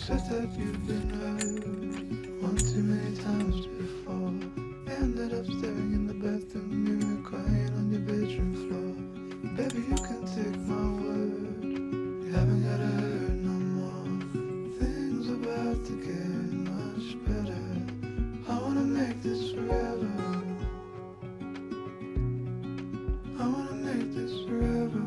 said that you've been hurt one too many times before. Ended up staring in the bathroom mirror, crying on your bedroom floor. Baby, you can take my word, you haven't gotta hurt no more. Things about to get much better. I wanna make this forever. I wanna make this forever.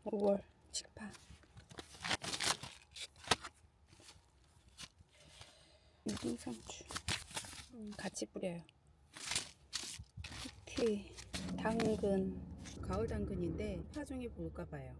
(5월) 직파 유리상추 같이 뿌려요. 특히 당근, 가을 당근인데 파종이 볼까봐요.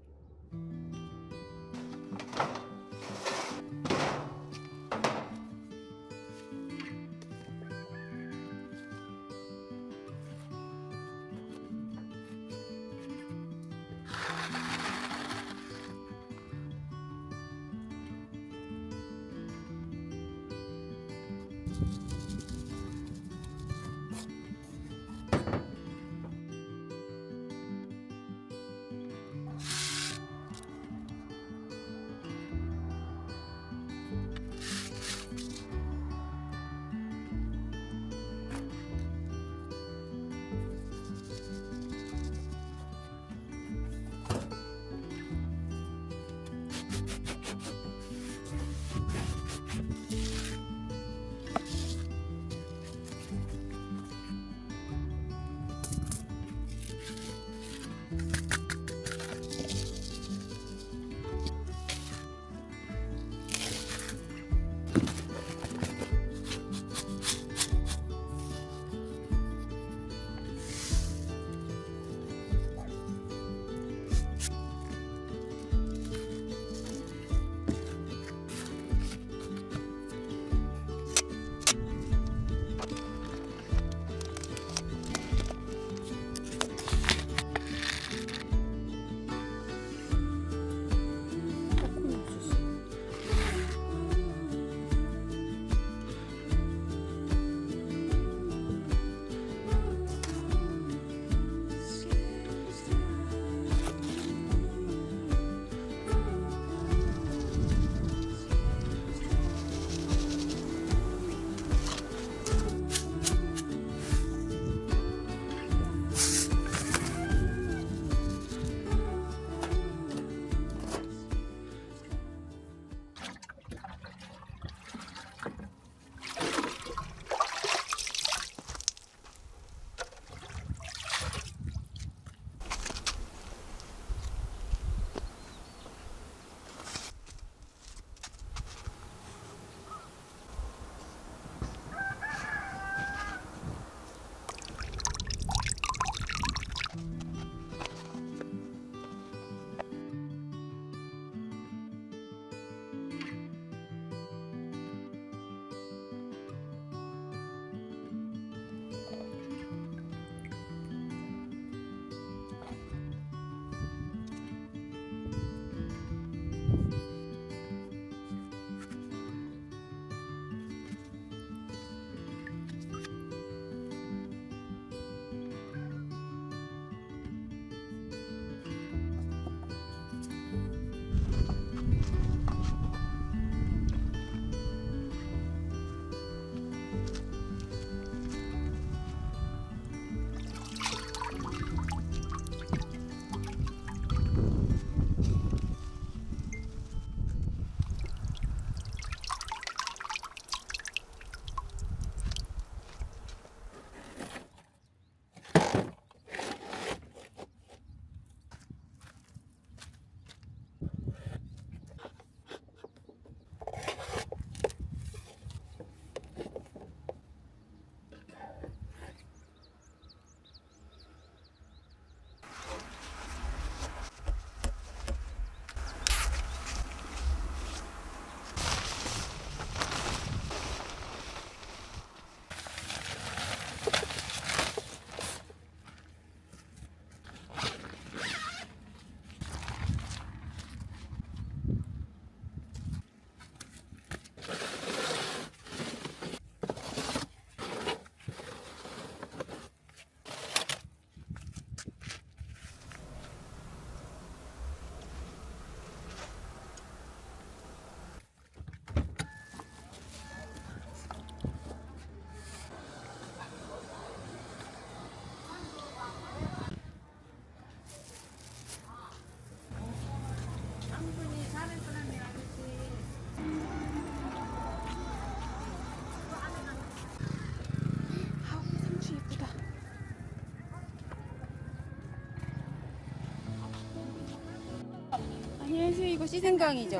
선생님 이거 시생강이죠?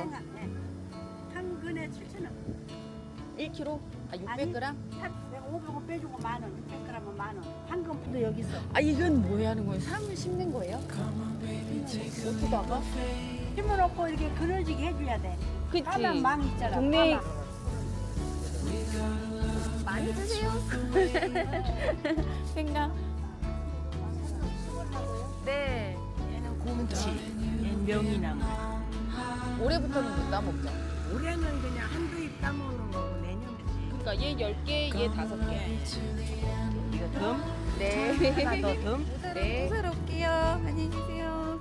한 근에 7,000원. 1kg? 아 600g? 내가 500원 빼주고 만 원, 600g은 만 원. 황금도 여기 있어. 아 이건 뭐 하는 거예요? 사람을 심는 거예요? 어떻다가? 심어놓고 이렇게 그늘지게 해줘야 돼. 그치. 하면 망 있잖아. 동네- 파망. 많이 드세요. 생강. 네. 얘는 곰치, 얘는 명이나무. 올해부터는 못 따먹죠. 올해는 그냥 한두 입 따먹는 거고 내년에. 그러니까 얘 10개, 얘 5개. 이거 듬? 네. 하나 더 듬? 네. 부사로 올게요. 안녕히 계세요.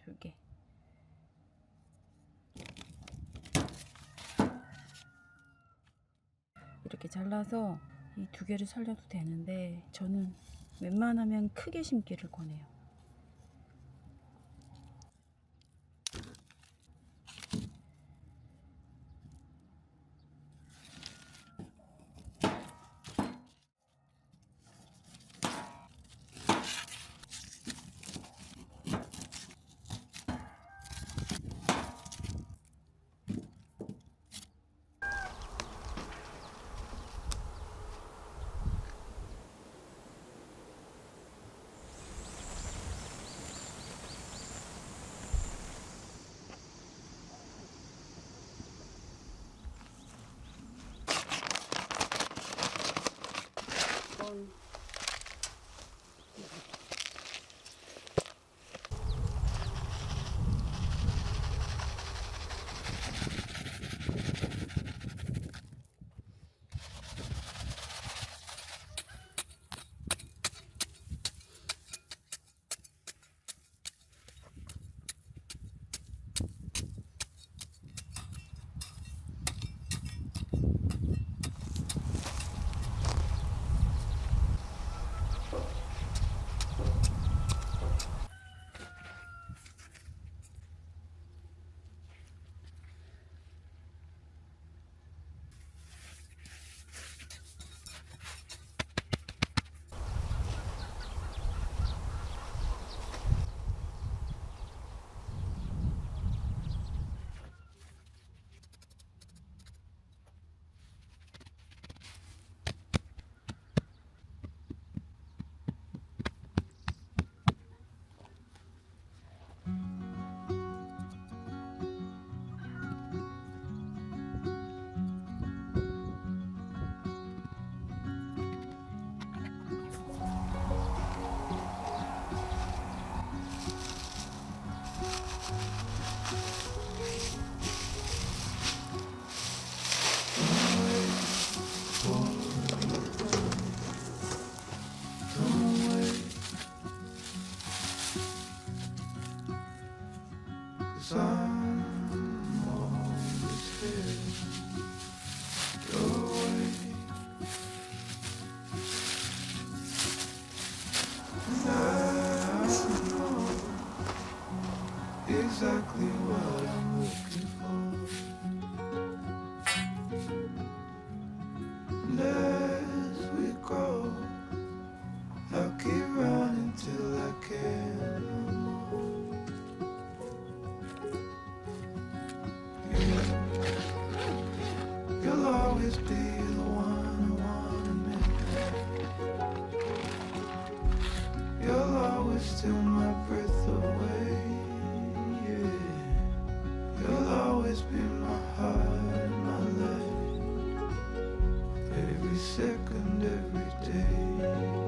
두 개. 이렇게 잘라서 이 2개를 살려도 되는데 저는 웬만하면 크게 심기를 권해요. Exactly what I'm looking for. And as we go, I'll keep running till I can't no more. You'll always be the one I wanna make. You'll always steal my breath away. You'll always be my heart, my life. Every second, every day.